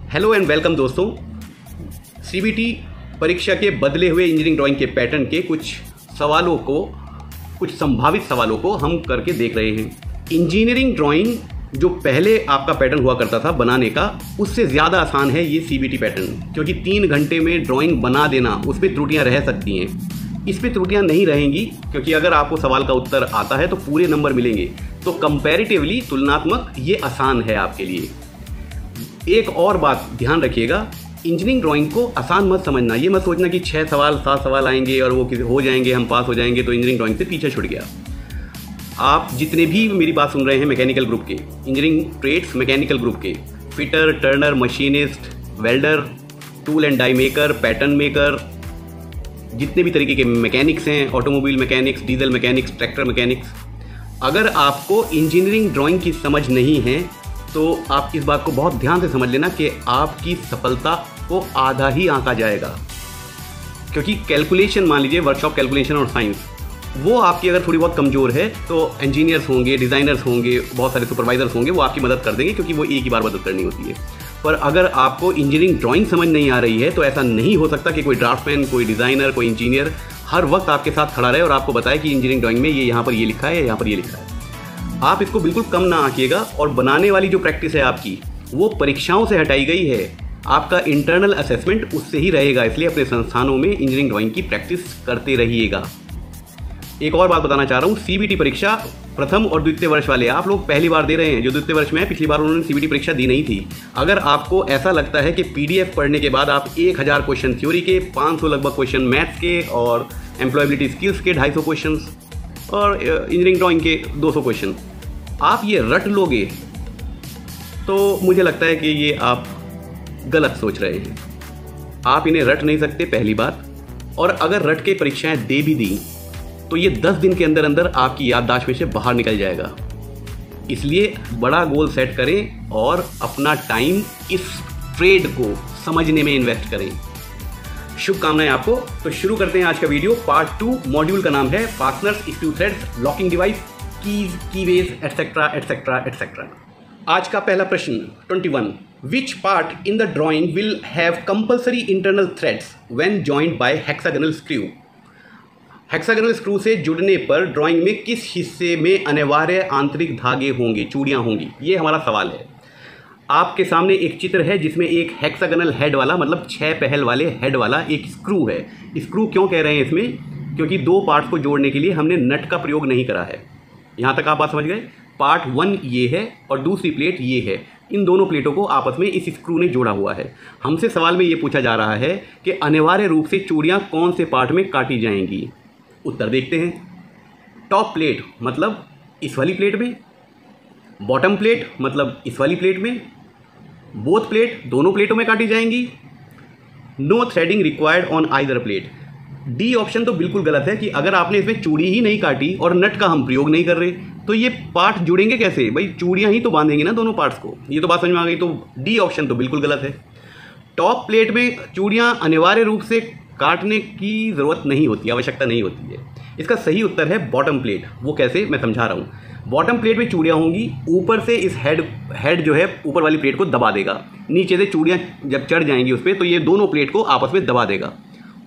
Hello and welcome दोस्तों। CBT परीक्षा के बदले हुए इंजीनियरिंग ड्राइंग के पैटर्न के कुछ संभावित सवालों को हम करके देख रहे हैं। इंजीनियरिंग ड्राइंग जो पहले आपका पैटर्न हुआ करता था बनाने का, उससे ज़्यादा आसान है ये सीबीटी पैटर्न, क्योंकि 3 घंटे में ड्राइंग बना देना, उस पर त्रुटियाँ रह सकती हैं। इस पर त्रुटियाँ नहीं रहेंगी, क्योंकि अगर आपको सवाल का उत्तर आता है तो पूरे नंबर मिलेंगे। तो कंपैरेटिवली तुलनात्मक ये आसान है आपके लिए। एक और बात ध्यान रखिएगा, इंजीनियरिंग ड्राइंग को आसान मत समझना। ये मत सोचना कि 6 सवाल 7 सवाल आएंगे और वो हो जाएंगे, हम पास हो जाएंगे तो इंजीनियरिंग ड्राइंग से पीछे छूट गया। आप जितने भी मेरी बात सुन रहे हैं मैकेनिकल ग्रुप के, इंजीनियरिंग ट्रेड्स मैकेनिकल ग्रुप के, fitter, turner, machinist, welder, tool and die maker, pattern maker, जितने भी तरीके के मैकेनिक्स हैं, automobile mechanics, diesel mechanics, tractor mechanics, अगर आपको इंजीनियरिंग ड्राइंग की समझ नहीं है तो आप इस बात को बहुत ध्यान से समझ लेना कि आपकी सफलता को आधा ही आंका जाएगा। क्योंकि कैलकुलेशन, मान लीजिए वर्कशॉप कैलकुलेशन और साइंस, वो आपकी अगर थोड़ी बहुत कमज़ोर है तो इंजीनियर्स होंगे, डिज़ाइनर्स होंगे, बहुत सारे सुपरवाइजर्स होंगे, वो आपकी मदद कर देंगे, क्योंकि वो एक ही बार मदद करनी होती है। पर अगर आपको इंजीनियरिंग ड्राइंग समझ नहीं आ रही है तो ऐसा नहीं हो सकता कि कोई ड्राफ्टमैन, कोई डिज़ाइनर, कोई इंजीनियर हर वक्त आपके साथ खड़ा रहे और आपको बताए कि इंजीनियरिंग ड्राइंग में ये यहाँ पर ये लिखा है, यहाँ पर ये लिखा है। आप इसको बिल्कुल कम ना आंकिएगा। और बनाने वाली जो प्रैक्टिस है आपकी, वो परीक्षाओं से हटाई गई है। आपका इंटरनल असेसमेंट उससे ही रहेगा, इसलिए अपने संस्थानों में इंजीनियरिंग ड्राइंग की प्रैक्टिस करते रहिएगा। एक और बात बताना चाह रहा हूँ, सीबीटी परीक्षा प्रथम और द्वितीय वर्ष वाले आप लोग पहली बार दे रहे हैं। जो द्वितीय वर्ष में है, पिछली बार उन्होंने सीबीटी परीक्षा दी नहीं थी। अगर आपको ऐसा लगता है कि पीडीएफ पढ़ने के बाद आप 1000 क्वेश्चन थ्योरी के, 500 लगभग क्वेश्चन मैथ्स के और एम्प्लॉयबिलिटी स्किल्स के 250 क्वेश्चन और इंजीनियरिंग ड्राइंग के 200 क्वेश्चन आप ये रट लोगे, तो मुझे लगता है कि ये आप गलत सोच रहे हैं। आप इन्हें रट नहीं सकते, पहली बात। और अगर रट के परीक्षाएं दे भी दी तो ये 10 दिन के अंदर अंदर आपकी याददाश्त में से बाहर निकल जाएगा। इसलिए बड़ा गोल सेट करें और अपना टाइम इस ट्रेड को समझने में इन्वेस्ट करें। शुभकामनाएं आपको। तो शुरू करते हैं आज का वीडियो। पार्ट 2 मॉड्यूल का नाम है fasteners, screw threads, locking device, keys, keyways, etcetera etcetera etcetera. आज का पहला प्रश्न 21, which part in the drawing will have compulsory internal threads when joined by hexagonal screw. Hexagonal screw से जुड़ने पर ड्राइंग में किस हिस्से में अनिवार्य आंतरिक धागे होंगे, चूड़ियाँ होंगी? ये हमारा सवाल है। आपके सामने एक चित्र है जिसमें एक हेक्सागोनल हेड वाला, मतलब 6 पहल वाले हेड वाला एक स्क्रू है। स्क्रू क्यों कह रहे हैं इसमें? क्योंकि 2 पार्ट्स को जोड़ने के लिए हमने नट का प्रयोग नहीं करा है। यहाँ तक आप बात समझ गए? पार्ट 1 ये है और दूसरी प्लेट ये है। इन दोनों प्लेटों को आपस में इस स्क्रू ने जोड़ा हुआ है। हमसे सवाल में ये पूछा जा रहा है कि अनिवार्य रूप से चूड़ियाँ कौन से पार्ट में काटी जाएंगी। उत्तर देखते हैं। टॉप प्लेट मतलब इस वाली प्लेट में, बॉटम प्लेट मतलब इस वाली प्लेट में, बोथ प्लेट दोनों प्लेटों में काटी जाएंगी। No threading required on either plate. D option तो बिल्कुल गलत है कि अगर आपने इसमें चूड़ी ही नहीं काटी और नट का हम प्रयोग नहीं कर रहे तो ये पार्ट जुड़ेंगे कैसे? भाई चूड़ियाँ ही तो बांधेंगे ना दोनों पार्ट्स को। ये तो बात समझ में आ गई। तो डी ऑप्शन तो बिल्कुल गलत है। टॉप प्लेट में चूड़ियाँ अनिवार्य रूप से काटने की ज़रूरत नहीं होती, आवश्यकता नहीं होती है। इसका सही उत्तर है बॉटम प्लेट। वो कैसे, मैं समझा रहा हूँ। बॉटम प्लेट में चूड़ियाँ होंगी, ऊपर से इस हेड जो है ऊपर वाली प्लेट को दबा देगा। नीचे से चूड़ियाँ जब चढ़ जाएंगी उस पर तो ये दोनों प्लेट को आपस में दबा देगा।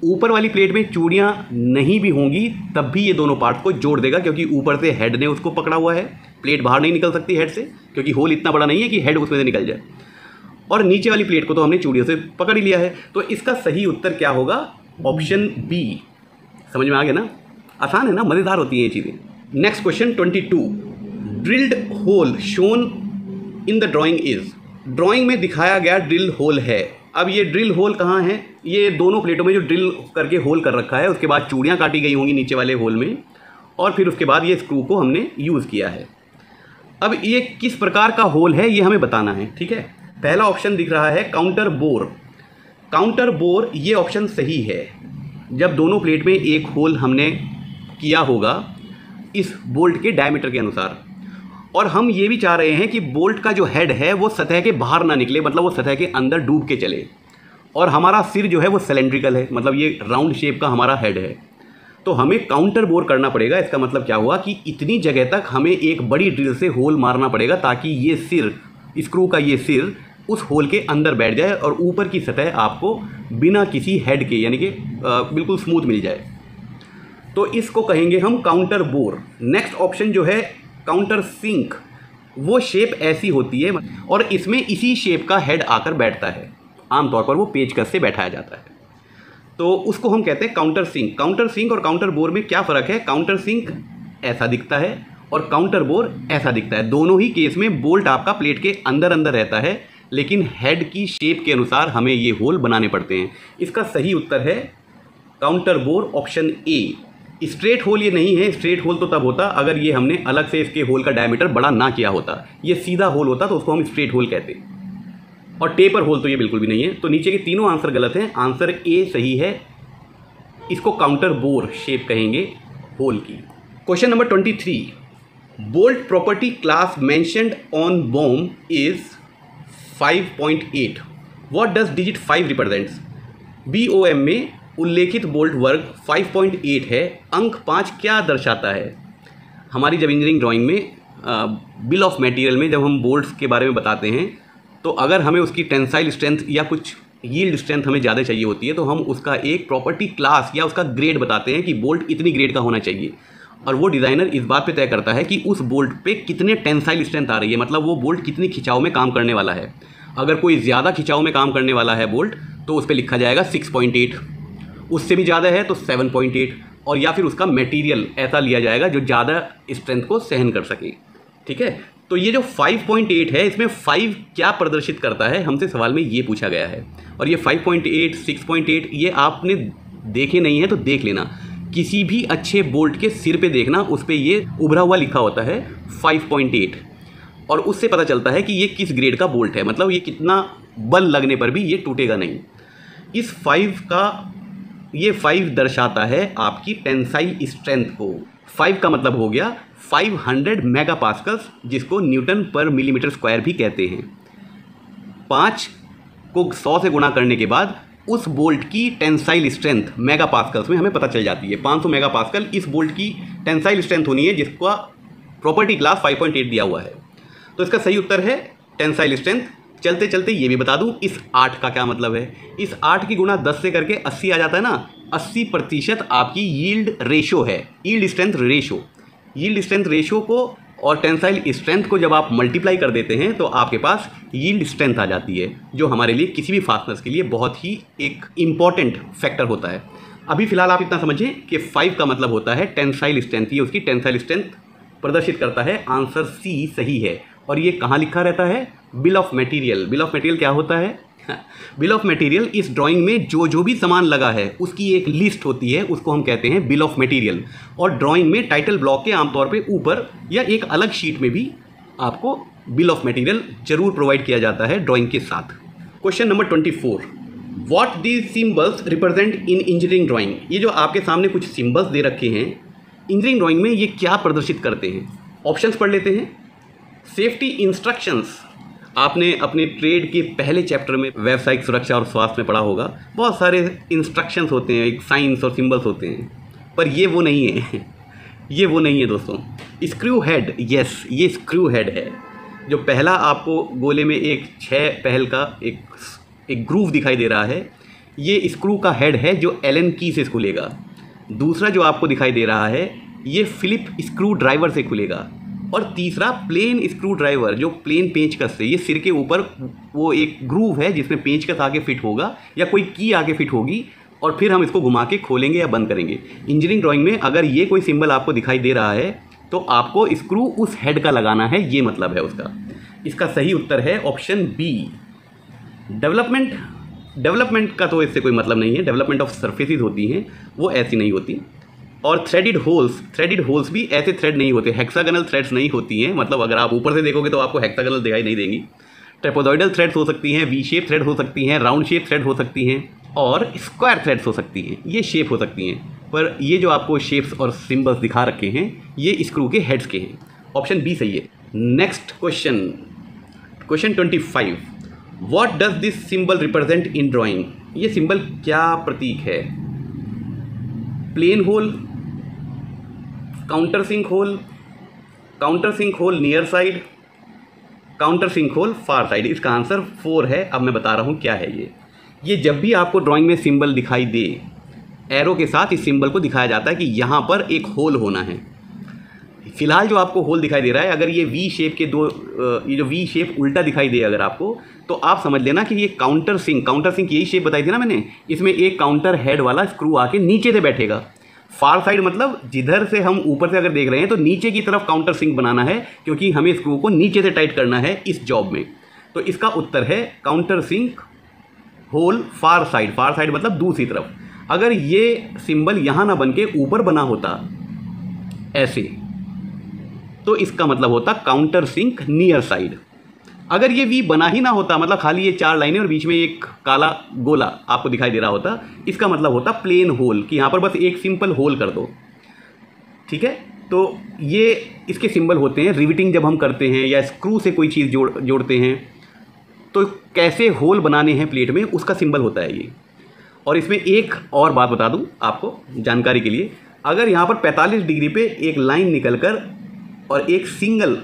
ऊपर वाली प्लेट में चूड़ियाँ नहीं भी होंगी तब भी ये दोनों पार्ट को जोड़ देगा, क्योंकि ऊपर से हेड ने उसको पकड़ा हुआ है। प्लेट बाहर नहीं निकल सकती हेड से, क्योंकि होल इतना बड़ा नहीं है कि हेड उसमें से निकल जाए। और नीचे वाली प्लेट को तो हमने चूड़ियों से पकड़ ही लिया है। तो इसका सही उत्तर क्या होगा? Option B. समझ में आ गया ना? आसान है ना, मज़ेदार होती हैं ये चीज़ें। Next question 22, drilled hole shown in the drawing is. Drawing में दिखाया गया ड्रिल होल है। अब ये ड्रिल होल कहाँ है? ये दोनों प्लेटों में जो ड्रिल करके होल कर रखा है, उसके बाद चूड़ियाँ काटी गई होंगी नीचे वाले होल में, और फिर उसके बाद ये स्क्रू को हमने यूज़ किया है। अब ये किस प्रकार का होल है ये हमें बताना है, ठीक है। पहला ऑप्शन दिख रहा है काउंटर बोर। काउंटर बोर ये ऑप्शन सही है जब दोनों प्लेट में एक होल हमने किया होगा इस बोल्ट के डायमीटर के अनुसार। और हम ये भी चाह रहे हैं कि बोल्ट का जो हेड है वो सतह के बाहर ना निकले, मतलब वो सतह के अंदर डूब के चले। और हमारा सिर जो है वो सिलेंड्रिकल है, मतलब ये राउंड शेप का हमारा हेड है। तो हमें काउंटर बोर करना पड़ेगा। इसका मतलब क्या हुआ कि इतनी जगह तक हमें एक बड़ी ड्रिल से होल मारना पड़ेगा ताकि ये सिर, स्क्रू का ये सिर उस होल के अंदर बैठ जाए और ऊपर की सतह आपको बिना किसी हेड के यानी कि बिल्कुल स्मूथ मिल जाए। तो इसको कहेंगे हम काउंटर बोर। नेक्स्ट ऑप्शन जो है काउंटर सिंक, वो शेप ऐसी होती है और इसमें इसी शेप का हेड आकर बैठता है। आमतौर पर वो पेचकस से बैठाया जाता है, तो उसको हम कहते हैं काउंटर सिंक। काउंटर सिंक और काउंटर बोर में क्या फ़र्क है? काउंटर सिंक ऐसा दिखता है और काउंटर बोर ऐसा दिखता है। दोनों ही केस में बोल्ट आपका प्लेट के अंदर अंदर रहता है, लेकिन हेड की शेप के अनुसार हमें ये होल बनाने पड़ते हैं। इसका सही उत्तर है counter bore, option A. Straight hole ये नहीं है। स्ट्रेट होल तो तब होता अगर ये हमने अलग से इसके होल का डायमीटर बड़ा ना किया होता। ये सीधा होल होता तो उसको हम स्ट्रेट होल कहते। और टेपर होल तो ये बिल्कुल भी नहीं है। तो नीचे के तीनों आंसर गलत हैं। आंसर ए सही है। इसको काउंटर बोर शेप कहेंगे होल की। Question number 23, bolt property class mentioned on bomb is 5.8। What does digit 5 represents? BOM में उल्लेखित बोल्ट वर्ग 5.8 है। अंक 5 क्या दर्शाता है? हमारी जब इंजीनियरिंग ड्राइंग में बिल ऑफ मटेरियल में जब हम बोल्ट्स के बारे में बताते हैं, तो अगर हमें उसकी टेंसाइल स्ट्रेंथ या कुछ यील्ड स्ट्रेंथ हमें ज़्यादा चाहिए होती है, तो हम उसका एक प्रॉपर्टी क्लास या उसका ग्रेड बताते हैं कि बोल्ट इतनी ग्रेड का होना चाहिए। और वो डिज़ाइनर इस बात पे तय करता है कि उस बोल्ट पे कितने टेंसाइल स्ट्रेंथ आ रही है, मतलब वो बोल्ट कितनी खिंचाव में काम करने वाला है। अगर कोई ज़्यादा खिंचाव में काम करने वाला है बोल्ट, तो उस पर लिखा जाएगा 6.8। उससे भी ज़्यादा है तो 7.8, और या फिर उसका मटेरियल ऐसा लिया जाएगा जो ज़्यादा स्ट्रेंथ को सहन कर सके। ठीक है, तो ये जो 5.8 है, इसमें 5 क्या प्रदर्शित करता है, हमसे सवाल में ये पूछा गया है। और ये 5.8, 6.8 ये आपने देखे नहीं है तो देख लेना। किसी भी अच्छे बोल्ट के सिर पे देखना, उस पर ये उभरा हुआ लिखा होता है 5.8, और उससे पता चलता है कि ये किस ग्रेड का बोल्ट है, मतलब ये कितना बल लगने पर भी ये टूटेगा नहीं। इस 5 दर्शाता है आपकी टेंसाइल स्ट्रेंथ को। 5 का मतलब हो गया 500 मेगापास्कल्स, जिसको न्यूटन पर मिलीमीटर स्क्वायर भी कहते हैं। 5 को 100 से गुणा करने के बाद उस बोल्ट की टेंसाइल स्ट्रेंथ मेगापास्कल्स में हमें पता चल जाती है। 500 मेगापास्कल इस बोल्ट की टेंसाइल स्ट्रेंथ होनी है, जिसका प्रॉपर्टी क्लास 5.8 दिया हुआ है। तो इसका सही उत्तर है टेंसाइल स्ट्रेंथ। चलते चलते ये भी बता दूं, इस 8 का क्या मतलब है। इस 8 की गुणा 10 से करके 80 आ जाता है ना। 80% आपकी यील्ड रेशो है, yield strength ratio. Yield strength ratio को और टेंसाइल स्ट्रेंथ को जब आप मल्टीप्लाई कर देते हैं तो आपके पास यील्ड स्ट्रेंथ आ जाती है, जो हमारे लिए किसी भी फास्टनर्स के लिए बहुत ही एक इम्पॉर्टेंट फैक्टर होता है। अभी फिलहाल आप इतना समझें कि 5 का मतलब होता है टेंसाइल स्ट्रेंथ, ये उसकी टेंसाइल स्ट्रेंथ प्रदर्शित करता है। आंसर सी सही है। और ये कहाँ लिखा रहता है? Bill of material. Bill of material क्या होता है? बिल ऑफ मटेरियल इस ड्राइंग में जो भी सामान लगा है उसकी एक लिस्ट होती है, उसको हम कहते हैं बिल ऑफ मटेरियल। और ड्राइंग में टाइटल ब्लॉक के आमतौर पे ऊपर या एक अलग शीट में भी आपको बिल ऑफ मटेरियल जरूर प्रोवाइड किया जाता है ड्राइंग के साथ। Question number 24, what these symbols represent in engineering drawing? ये जो आपके सामने कुछ सिंबल्स दे रखे हैं इंजीनियरिंग ड्राइंग में, ये क्या प्रदर्शित करते हैं? ऑप्शंस पढ़ लेते हैं। सेफ्टी इंस्ट्रक्शंस, आपने अपने ट्रेड के पहले चैप्टर में व्यावसायिक सुरक्षा और स्वास्थ्य में पढ़ा होगा। बहुत सारे इंस्ट्रक्शंस होते हैं, एक साइंस और सिंबल्स होते हैं, पर ये वो नहीं है। ये वो नहीं है दोस्तों। स्क्रू हेड, यस, ये स्क्रू हेड है। जो पहला आपको गोले में एक 6 पहल का एक ग्रूव दिखाई दे रहा है, ये स्क्रू का हेड है जो एलन की से खुलेगा। दूसरा जो आपको दिखाई दे रहा है, ये फिलिप स्क्रू ड्राइवर से खुलेगा। और तीसरा प्लेन स्क्रू ड्राइवर, जो प्लेन पेंचकस से, ये सिर के ऊपर वो एक ग्रूव है जिसमें पेंचकस आगे फिट होगा या कोई की आगे फिट होगी, और फिर हम इसको घुमा के खोलेंगे या बंद करेंगे। इंजीनियरिंग ड्राइंग में अगर ये कोई सिंबल आपको दिखाई दे रहा है तो आपको स्क्रू उस हेड का लगाना है, ये मतलब है उसका। इसका सही उत्तर है ऑप्शन बी। डेवलपमेंट का तो इससे कोई मतलब नहीं है। डेवलपमेंट ऑफ सर्फेसिस होती हैं, वो ऐसी नहीं होती। और थ्रेडेड होल्स भी ऐसे थ्रेड नहीं होते, हेक्सागनल थ्रेड्स नहीं होती हैं। मतलब अगर आप ऊपर से देखोगे तो आपको हेक्सागनल दिखाई नहीं देंगी। ट्रेपेजॉइडल थ्रेड्स हो सकती हैं, वी शेप थ्रेड हो सकती हैं, राउंड शेप थ्रेड हो सकती हैं, और स्क्वायर थ्रेड्स हो सकती हैं। ये शेप हो सकती हैं, पर ये जो आपको शेप्स और सिंबल्स दिखा रखे हैं ये स्क्रू के हेड्स के हैं। ऑप्शन बी सही है। Next question 25, what does this symbol represent in drawing? ये सिंबल क्या प्रतीक है? Plain hole, counter sink hole near side, counter sink hole far side, इसका आंसर 4 है। अब मैं बता रहा हूँ क्या है ये जब भी आपको ड्राइंग में सिंबल दिखाई दे, एरो के साथ इस सिंबल को दिखाया जाता है कि यहाँ पर एक होल होना है। फिलहाल जो आपको होल दिखाई दे रहा है, अगर ये वी शेप के ये जो वी शेप उल्टा दिखाई दे अगर आपको, तो आप समझ लेना कि ये काउंटर सिंक यही शेप बताई थी ना मैंने, इसमें एक काउंटर हेड वाला स्क्रू आके नीचे से बैठेगा। फार साइड मतलब जिधर से हम ऊपर से अगर देख रहे हैं तो नीचे की तरफ काउंटर सिंक बनाना है, क्योंकि हमें स्क्रू को नीचे से टाइट करना है इस जॉब में। तो इसका उत्तर है counter sink hole far side मतलब दूसरी तरफ। अगर ये सिंबल यहाँ ना बन के ऊपर बना होता ऐसे, तो इसका मतलब होता काउंटर सिंक नियर साइड। अगर ये वी बना ही ना होता, मतलब खाली ये 4 लाइनें और बीच में एक काला गोला आपको दिखाई दे रहा होता, इसका मतलब होता प्लेन होल, कि यहाँ पर बस एक सिंपल होल कर दो। ठीक है, तो ये इसके सिंबल होते हैं रिविटिंग जब हम करते हैं या स्क्रू से कोई चीज़ जोड़ते हैं, तो कैसे होल बनाने हैं प्लेट में, उसका सिंबल होता है ये। और इसमें एक और बात बता दूं आपको जानकारी के लिए, अगर यहाँ पर 45 डिग्री पे एक लाइन निकल कर और एक सिंगल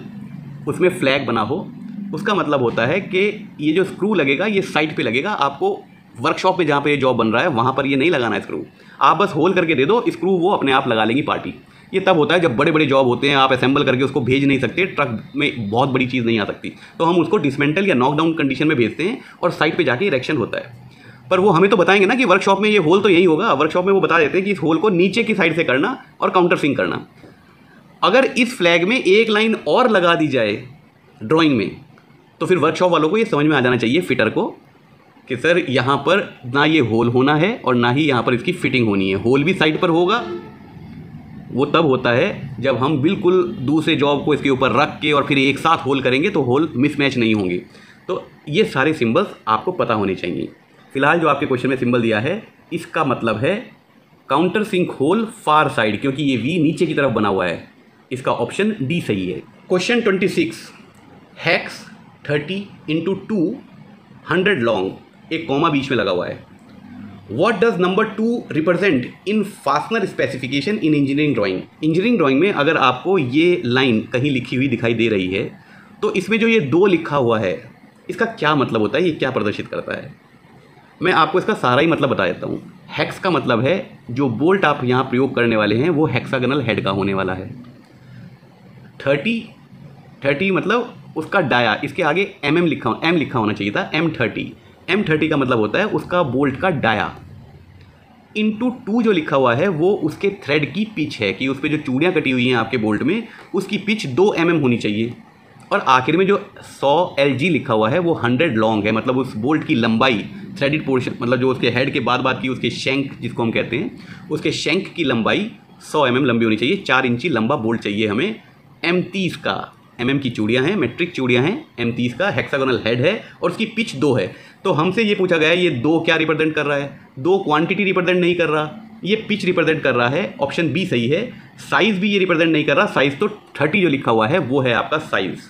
उसमें फ्लैग बना हो, उसका मतलब होता है कि ये जो स्क्रू लगेगा ये साइड पे लगेगा। आपको वर्कशॉप में जहाँ पे ये जॉब बन रहा है वहाँ पर ये नहीं लगाना है स्क्रू, आप बस होल करके दे दो, स्क्रू वो अपने आप लगा लेंगी पार्टी। ये तब होता है जब बड़े बड़े जॉब होते हैं, आप असेंबल करके उसको भेज नहीं सकते, ट्रक में बहुत बड़ी चीज़ नहीं आ सकती, तो हम उसको डिसमेंटल या नॉकडाउन कंडीशन में भेजते हैं और साइड पर जाके इरेक्शन होता है। पर वो हमें तो बताएंगे ना कि वर्कशॉप में ये होल तो यही होगा, वर्कशॉप में वो बता देते हैं कि इस होल को नीचे की साइड से करना और काउंटर सिंक करना। अगर इस फ्लैग में एक लाइन और लगा दी जाए ड्राइंग में, तो फिर वर्कशॉप वालों को ये समझ में आ जाना चाहिए, फिटर को, कि सर यहाँ पर ना ये होल होना है और ना ही यहाँ पर इसकी फिटिंग होनी है। होल भी साइड पर होगा, वो तब होता है जब हम बिल्कुल दूसरे जॉब को इसके ऊपर रख के और फिर एक साथ होल करेंगे तो होल मिसमैच नहीं होंगे। तो ये सारे सिंबल्स आपको पता होने चाहिए। फिलहाल जो आपके क्वेश्चन में सिंबल दिया है, इसका मतलब है counter sink hole far side, क्योंकि ये वी नीचे की तरफ बना हुआ है। इसका ऑप्शन डी सही है। क्वेश्चन 26, हेक्स 30 × 2 100 लॉन्ग, एक कॉमा बीच में लगा हुआ है। What does number 2 represent in fastener specification in engineering drawing. Engineering drawing में अगर आपको ये लाइन कहीं लिखी हुई दिखाई दे रही है, तो इसमें जो ये 2 लिखा हुआ है, इसका क्या मतलब होता है, ये क्या प्रदर्शित करता है? मैं आपको इसका सारा ही मतलब बता देता हूँ। हेक्स का मतलब है जो बोल्ट आप यहाँ प्रयोग करने वाले हैं वो हेक्सागोनल हेड का होने वाला है। 30 मतलब उसका डाया, इसके आगे एम लिखा होना चाहिए था, M30 का मतलब होता है उसका बोल्ट का डाया। इंटू 2 जो लिखा हुआ है वो उसके थ्रेड की पिच है, कि उस पर जो चूड़ियाँ कटी हुई हैं आपके बोल्ट में, उसकी पिच 2 mm होनी चाहिए। और आखिर में जो 100 LG लिखा हुआ है वो 100 लॉन्ग है, मतलब उस बोल्ट की लंबाई, थ्रेडेड पोर्शन, मतलब जो उसके हेड के बाद की उसके शैंक जिसको हम कहते हैं, उसके शैंक की लंबाई 100 mm लंबी होनी चाहिए। 4 इंची लंबा बोल्ट चाहिए हमें। M30 का, MM की चूड़ियाँ हैं, मेट्रिक चूड़ियाँ हैं, M30 का हेक्सागोनल हेड है और उसकी पिच 2 है। तो हमसे ये पूछा गया है ये 2 क्या रिप्रेजेंट कर रहा है? 2 क्वांटिटी रिप्रेजेंट नहीं कर रहा, ये पिच रिप्रेजेंट कर रहा है। ऑप्शन बी सही है। साइज़ भी ये रिप्रेजेंट नहीं कर रहा, साइज़ तो 30 जो लिखा हुआ है वो है आपका साइज़।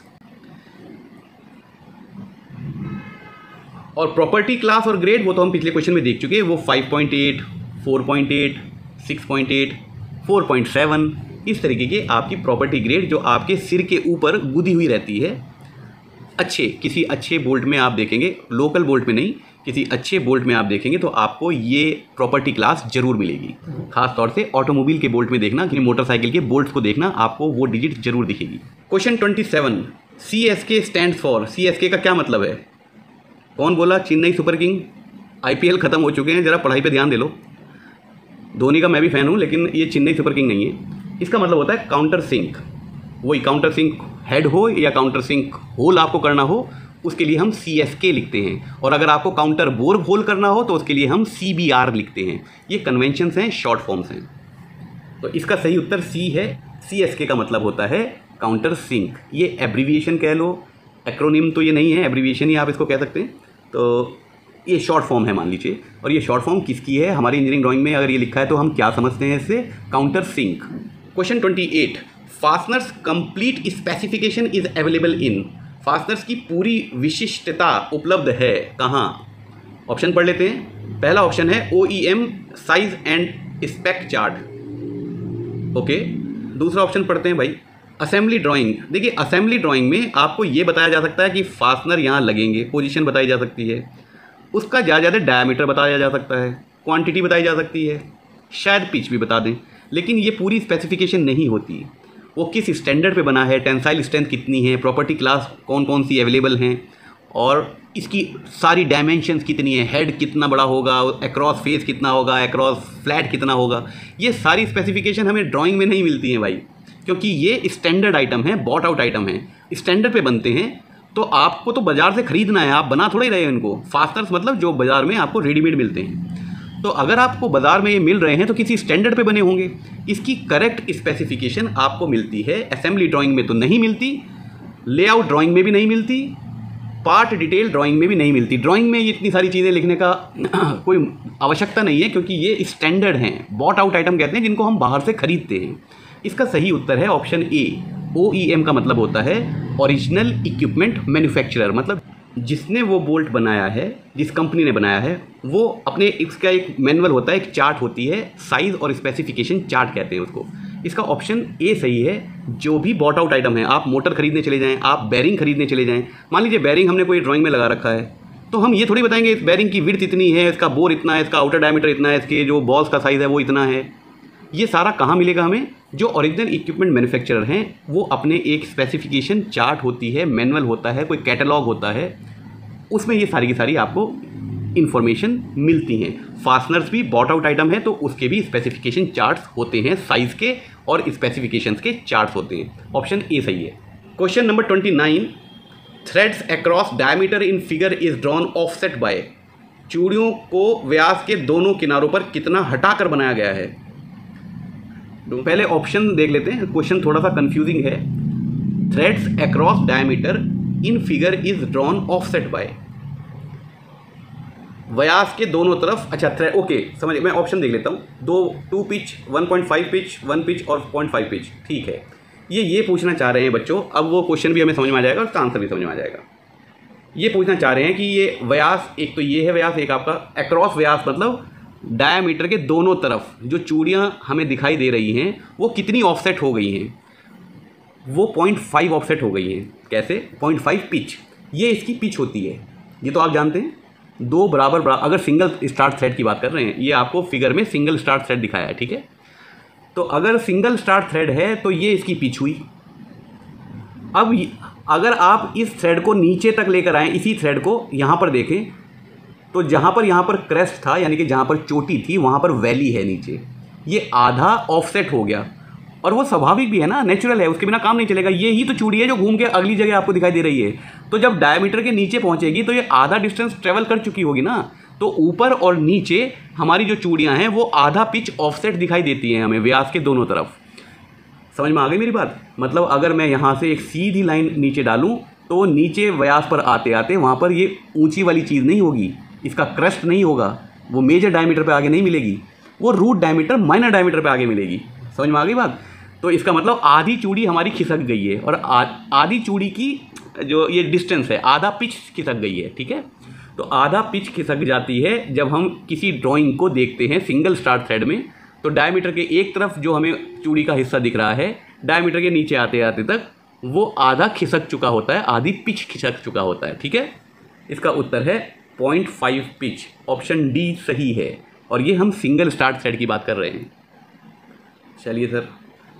और प्रॉपर्टी क्लास और ग्रेड वो तो हम पिछले क्वेश्चन में देख चुके हैं, वो 5.8, 4.8, 6.8, 4.7 इस तरीके के आपकी प्रॉपर्टी ग्रेड जो आपके सिर के ऊपर गुदी हुई रहती है। किसी अच्छे बोल्ट में आप देखेंगे, लोकल बोल्ट में नहीं, किसी अच्छे बोल्ट में आप देखेंगे तो आपको ये प्रॉपर्टी क्लास जरूर मिलेगी। खास तौर से ऑटोमोबाइल के बोल्ट में देखना, कि मोटरसाइकिल के बोल्ट्स को देखना, आपको वो डिजिट जरूर दिखेगी। Question 27, CSK stand for. CSK का क्या मतलब है? कौन बोला? Chennai super king. IPL ख़त्म हो चुके हैं, ज़रा पढ़ाई पे ध्यान दे लो। धोनी का मैं भी फ़ैन हूँ, लेकिन ये चेन्नई सुपर किंग नहीं है। इसका मतलब होता है काउंटर सिंक। वही काउंटर सिंक हेड हो या काउंटर सिंक होल आपको करना हो, उसके लिए हम CSK लिखते हैं। और अगर आपको काउंटर बोर होल करना हो तो उसके लिए हम CBR लिखते हैं। ये कन्वेंशंस हैं, शॉर्ट फॉर्म्स हैं। तो इसका सही उत्तर C है। CSK का मतलब होता है काउंटर सिंक। ये एब्रीविएशन कह लो, एक्रोनिम तो ये नहीं है, एब्रीविएशन ही आप इसको कह सकते हैं। तो ये शॉर्ट फॉर्म है मान लीजिए। और ये शॉर्ट फॉर्म किसकी है? हमारी इंजीनियरिंग ड्राइंग में अगर ये लिखा है तो हम क्या समझते हैं इससे? Counter sink. Question 28, fasteners complete specification is available in. Fasteners की पूरी विशिष्टता उपलब्ध है कहाँ? ऑप्शन पढ़ लेते हैं। पहला ऑप्शन है OEM size and spec chart. Okay, दूसरा ऑप्शन पढ़ते हैं भाई, असेंबली ड्राइंग, देखिए असेंबली ड्राइंग में आपको ये बताया जा सकता है कि फास्टनर यहाँ लगेंगे, पोजीशन बताई जा सकती है, उसका ज़्यादा डायमीटर बताया जा सकता है, क्वांटिटी बताई जा सकती है, शायद पिच भी बता दें, लेकिन ये पूरी स्पेसिफिकेशन नहीं होती। वो किस स्टैंडर्ड पे बना है, टेंसाइल स्ट्रेंथ कितनी है, प्रॉपर्टी क्लास कौन कौन सी अवेलेबल हैं, और इसकी सारी डायमेंशंस कितनी है, हेड कितना बड़ा होगा, अक्रॉस फेस कितना होगा, अक्रॉस फ्लैट कितना होगा, ये सारी स्पेसिफिकेशन हमें ड्राइंग में नहीं मिलती हैं भाई, क्योंकि ये स्टैंडर्ड आइटम है, बॉट आउट आइटम है, स्टैंडर्ड पे बनते हैं। तो आपको तो बाज़ार से ख़रीदना है, आप बना थोड़ा ही रहे हो इनको। फास्टनर्स मतलब जो बाज़ार में आपको रेडीमेड मिलते हैं। तो अगर आपको बाज़ार में ये मिल रहे हैं तो किसी स्टैंडर्ड पे बने होंगे। इसकी करेक्ट स्पेसिफिकेशन आपको मिलती है, असेंबली ड्राइंग में तो नहीं मिलती, लेआउट ड्राइंग में भी नहीं मिलती, पार्ट डिटेल ड्राइंग में भी नहीं मिलती। ड्राइंग में ये इतनी सारी चीज़ें लिखने का कोई आवश्यकता नहीं है, क्योंकि ये स्टैंडर्ड हैं, बॉट आउट आइटम कहते हैं जिनको हम बाहर से ख़रीदते हैं। इसका सही उत्तर है ऑप्शन ए। OEM का मतलब होता है ओरिजिनल इक्विपमेंट मैन्युफैक्चरर, मतलब जिसने वो बोल्ट बनाया है, जिस कंपनी ने बनाया है, वो अपने इसका एक मैनुअल होता है, एक चार्ट होती है, साइज़ और स्पेसिफिकेशन चार्ट कहते हैं उसको। इसका ऑप्शन ए सही है। जो भी बॉट आउट आइटम है, आप मोटर खरीदने चले जाएँ, आप बैरिंग खरीदने चले जाएँ, मान लीजिए बैरिंग हमने कोई ड्राइंग में लगा रखा है, तो हम ये थोड़ी बताएंगे इस बैरिंग की विड्थ इतनी है, इसका बोर इतना है, इसका आउटर डायमीटर इतना है, इसके जो बॉल्स का साइज़ है वो इतना है। ये सारा कहाँ मिलेगा हमें? जो ओरिजिनल इक्विपमेंट मैन्युफैक्चरर हैं वो अपने एक स्पेसिफिकेशन चार्ट होती है, मैनुअल होता है, कोई कैटलॉग होता है, उसमें ये सारी की सारी आपको इन्फॉर्मेशन मिलती हैं। फास्टनर्स भी बॉट आउट आइटम है तो उसके भी स्पेसिफिकेशन चार्ट्स होते हैं, साइज़ के और स्पेसिफिकेशंस के चार्ट्स होते हैं। ऑप्शन ए सही है। Question number 29, threads across diameter in figure is drawn offset by. चूड़ियों को व्यास के दोनों किनारों पर कितना हटाकर बनाया गया है? पहले ऑप्शन देख लेते हैं, क्वेश्चन थोड़ा सा कंफ्यूजिंग है। Threads across diameter in figure is drawn offset by, व्यास के दोनों तरफ, अच्छा थ्रेड, ओके समझ, मैं ऑप्शन देख लेता हूँ। 2 पिच, 1.5 पिच, 1 पिच और 0.5 पिच, ठीक है। ये पूछना चाह रहे हैं बच्चों, अब वो क्वेश्चन भी हमें समझ में आ जाएगा और उसका आंसर भी समझ में आ जाएगा। ये पूछना चाह रहे हैं कि ये व्यास, एक तो ये है व्यास, एक आपका अक्रॉस व्यास, मतलब डायमीटर के दोनों तरफ जो चूड़ियाँ हमें दिखाई दे रही हैं वो कितनी ऑफसेट हो गई हैं? वो 0.5 ऑफसेट हो गई हैं। कैसे? 0.5 पिच, ये इसकी पिच होती है, ये तो आप जानते हैं। 2 बराबर अगर सिंगल स्टार्ट थ्रेड की बात कर रहे हैं, ये आपको फिगर में सिंगल स्टार्ट थ्रेड दिखाया है, ठीक है। तो अगर सिंगल स्टार्ट थ्रेड है तो ये इसकी पिच हुई। अब अगर आप इस थ्रेड को नीचे तक लेकर आएँ, इसी थ्रेड को यहाँ पर देखें, तो जहाँ पर क्रेस्ट था, यानी कि जहाँ पर चोटी थी, वहाँ पर वैली है नीचे, ये आधा ऑफसेट हो गया। और वो स्वाभाविक भी है ना, नेचुरल है, उसके बिना काम नहीं चलेगा। ये ही तो चूड़ी है जो घूम के अगली जगह आपको दिखाई दे रही है। तो जब डायमीटर के नीचे पहुँचेगी तो ये आधा डिस्टेंस ट्रेवल कर चुकी होगी ना। तो ऊपर और नीचे हमारी जो चूड़ियाँ हैं वो आधा पिच ऑफसेट दिखाई देती हैं हमें व्यास के दोनों तरफ। समझ में आ गई मेरी बात? मतलब अगर मैं यहाँ से एक सीधी लाइन नीचे डालूँ तो नीचे व्यास पर आते आते वहाँ पर ये ऊँची वाली चीज़ नहीं होगी, इसका क्रस्ट नहीं होगा, वो मेजर डायमीटर पे आगे नहीं मिलेगी, वो रूट डायमीटर माइनर डायमीटर पे आगे मिलेगी। समझ में आ गई बात? तो इसका मतलब आधी चूड़ी हमारी खिसक गई है, और आधी चूड़ी की जो ये डिस्टेंस है, आधा पिच खिसक गई है, ठीक है। तो आधा पिच खिसक जाती है जब हम किसी ड्राइंग को देखते हैं सिंगल स्टार्ट थ्रेड में। तो डायमीटर के एक तरफ जो हमें चूड़ी का हिस्सा दिख रहा है, डायमीटर के नीचे आते आते तक वो आधा खिसक चुका होता है, आधी पिच खिसक चुका होता है, ठीक है। इसका उत्तर है 0.5 पिच, ऑप्शन डी सही है। और ये हम सिंगल स्टार्ट थ्रेड की बात कर रहे हैं। चलिए सर,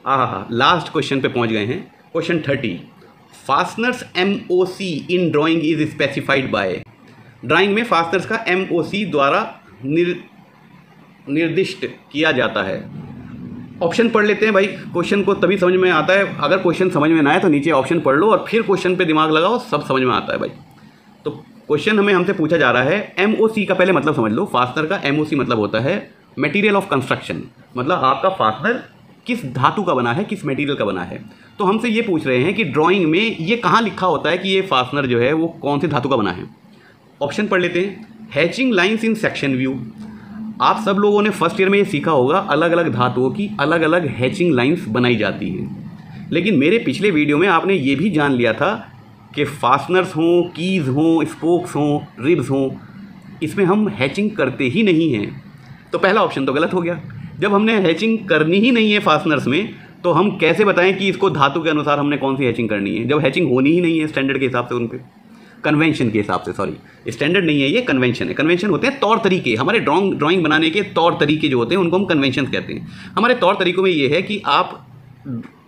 हाँ, लास्ट क्वेश्चन पे पहुंच गए हैं। Question 30, fasteners MOC in drawing is specified by. Drawing में फास्टनर्स का MOC द्वारा निर्दिष्ट किया जाता है। ऑप्शन पढ़ लेते हैं भाई, क्वेश्चन को तभी समझ में आता है। अगर क्वेश्चन समझ में ना आए तो नीचे ऑप्शन पढ़ लो और फिर क्वेश्चन पे दिमाग लगाओ, सब समझ में आता है भाई। तो क्वेश्चन हमसे पूछा जा रहा है, MOC का पहले मतलब समझ लो। फास्टनर का MOC मतलब होता है मटेरियल ऑफ कंस्ट्रक्शन, मतलब आपका फास्टनर किस धातु का बना है, किस मटेरियल का बना है। तो हमसे ये पूछ रहे हैं कि ड्राइंग में ये कहाँ लिखा होता है कि ये फास्टनर जो है वो कौन से धातु का बना है। ऑप्शन पढ़ लेते हैं। Hatching lines in section view, आप सब लोगों ने फर्स्ट ईयर में ये सीखा होगा, अलग अलग धातुओं की अलग अलग हैचिंग लाइंस बनाई जाती हैं। लेकिन मेरे पिछले वीडियो में आपने ये भी जान लिया था कि फास्टनर्स हों, कीज़ हों, स्पोक्स हों, रिब्स हों, इसमें हम हैचिंग करते ही नहीं हैं। तो पहला ऑप्शन तो गलत हो गया। जब हमने हैचिंग करनी ही नहीं है फास्टनर्स में, तो हम कैसे बताएं कि इसको धातु के अनुसार हमने कौन सी हैचिंग करनी है, जब हैचिंग होनी ही नहीं है स्टैंडर्ड के हिसाब से, उन पे कन्वेंशन के हिसाब से, सॉरी स्टैंडर्ड नहीं है ये, कन्वेंशन है। कन्वेंशन होते हैं तौर तरीके, हमारे ड्राइंग बनाने के तौर तरीके जो होते हैं उनको हम कन्वेंशन कहते हैं। हमारे तौर तरीकों में ये है कि आप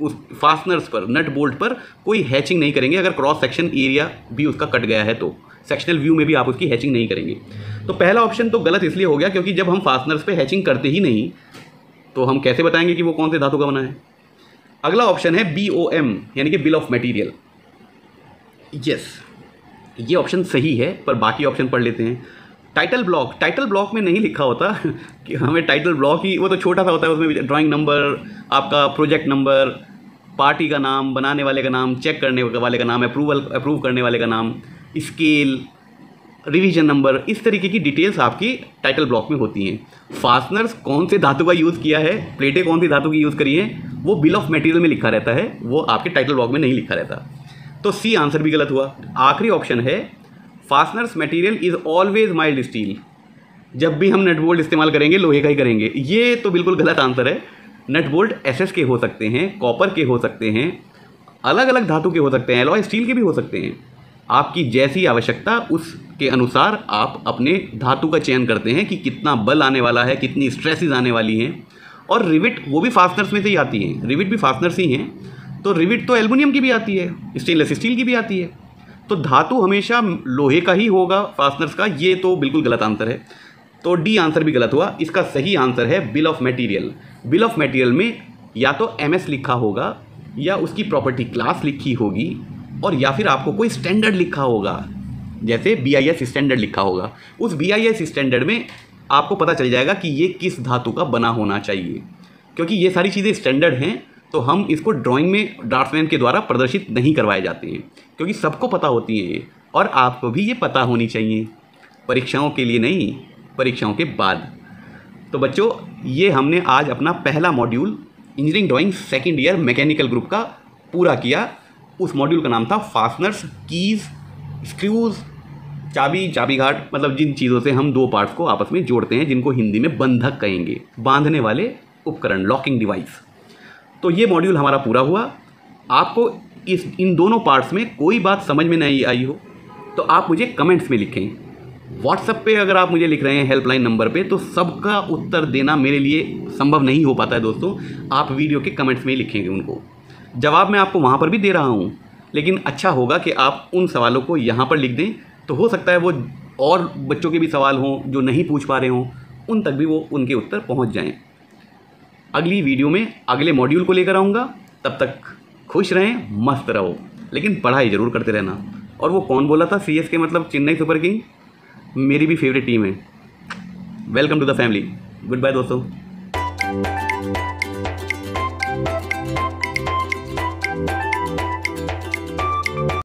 उस फास्टनर्स पर, नट बोल्ट पर कोई हैचिंग नहीं करेंगे अगर क्रॉस सेक्शन एरिया भी उसका कट गया है तो सेक्शनल व्यू में भी आप उसकी हैचिंग नहीं करेंगे। तो पहला ऑप्शन तो गलत इसलिए हो गया क्योंकि जब हम फास्टनर्स पे हैचिंग करते ही नहीं तो हम कैसे बताएंगे कि वो कौन से धातु का बना है। अगला ऑप्शन है BOM यानी कि बिल ऑफ मटेरियल। यस, ये ऑप्शन सही है, पर बाकी ऑप्शन पढ़ लेते हैं। टाइटल ब्लॉक में नहीं लिखा होता कि हमें टाइटल ब्लॉक ही, वो तो छोटा सा होता है, उसमें ड्राइंग नंबर, आपका प्रोजेक्ट नंबर, पार्टी का नाम, बनाने वाले का नाम, चेक करने वाले का नाम, अप्रूव करने वाले का नाम, स्केल, रिवीजन नंबर, इस तरीके की डिटेल्स आपकी टाइटल ब्लॉक में होती हैं। फास्टनर्स कौन से धातु का यूज़ किया है, प्लेटें कौन सी धातु की यूज़ करी है, वो बिल ऑफ मटेरियल में लिखा रहता है, वो आपके टाइटल ब्लॉक में नहीं लिखा रहता। तो सी आंसर भी गलत हुआ। आखिरी ऑप्शन है fasteners material is always mild steel. जब भी हम नट बोल्ट इस्तेमाल करेंगे लोहे का ही करेंगे, ये तो बिल्कुल गलत आंसर है। नट बोल्ट SS के हो सकते हैं, कॉपर के हो सकते हैं, अलग अलग धातु के हो सकते हैं, एलॉय स्टील के भी हो सकते हैं। आपकी जैसी आवश्यकता उसके अनुसार आप अपने धातु का चयन करते हैं कि कितना बल आने वाला है, कितनी स्ट्रेसेस आने वाली हैं। और रिविट वो भी फास्टनर्स में से ही आती हैं, रिविट भी फास्टनर्स ही हैं। तो रिविट तो एल्युमिनियम की भी आती है, स्टेनलेस स्टील की भी आती है। तो धातु हमेशा लोहे का ही होगा फास्टनर्स का, ये तो बिल्कुल गलत आंसर है। तो डी आंसर भी गलत हुआ। इसका सही आंसर है bill of material. Bill of material में या तो MS लिखा होगा या उसकी प्रॉपर्टी क्लास लिखी होगी, और या फिर आपको कोई स्टैंडर्ड लिखा होगा, जैसे BIS स्टैंडर्ड लिखा होगा। उस BIS स्टैंडर्ड में आपको पता चल जाएगा कि ये किस धातु का बना होना चाहिए। क्योंकि ये सारी चीज़ें स्टैंडर्ड हैं तो हम इसको ड्राइंग में ड्राफ्ट्समैन के द्वारा प्रदर्शित नहीं करवाए जाते हैं, क्योंकि सबको पता होती है ये, और आपको भी ये पता होनी चाहिए, परीक्षाओं के लिए नहीं, परीक्षाओं के बाद। तो बच्चों, ये हमने आज अपना पहला module engineering drawing second year mechanical group का पूरा किया। उस मॉड्यूल का नाम था फास्टनर्स, कीज़, स्क्रूज, चाबी घाट, मतलब जिन चीज़ों से हम दो पार्ट्स को आपस में जोड़ते हैं, जिनको हिंदी में बंधक कहेंगे, बांधने वाले उपकरण, लॉकिंग डिवाइस। तो ये मॉड्यूल हमारा पूरा हुआ। आपको इन दोनों पार्ट्स में कोई बात समझ में नहीं आई हो तो आप मुझे कमेंट्स में लिखें। व्हाट्सएप पे अगर आप मुझे लिख रहे हैं हेल्पलाइन नंबर पे, तो सबका उत्तर देना मेरे लिए संभव नहीं हो पाता है दोस्तों। आप वीडियो के कमेंट्स में ही लिखेंगे उनको, जवाब मैं आपको वहाँ पर भी दे रहा हूँ, लेकिन अच्छा होगा कि आप उन सवालों को यहाँ पर लिख दें, तो हो सकता है वो और बच्चों के भी सवाल हों जो नहीं पूछ पा रहे हों, उन तक भी वो उनके उत्तर पहुँच जाएँ। अगली वीडियो में अगले मॉड्यूल को लेकर आऊँगा। तब तक खुश रहें, मस्त रहो, लेकिन पढ़ाई ज़रूर करते रहना। और वो कौन बोला था CSK मतलब चेन्नई सुपर किंग, मेरी भी फेवरेट टीम है। Welcome to the family. Goodbye दोस्तों।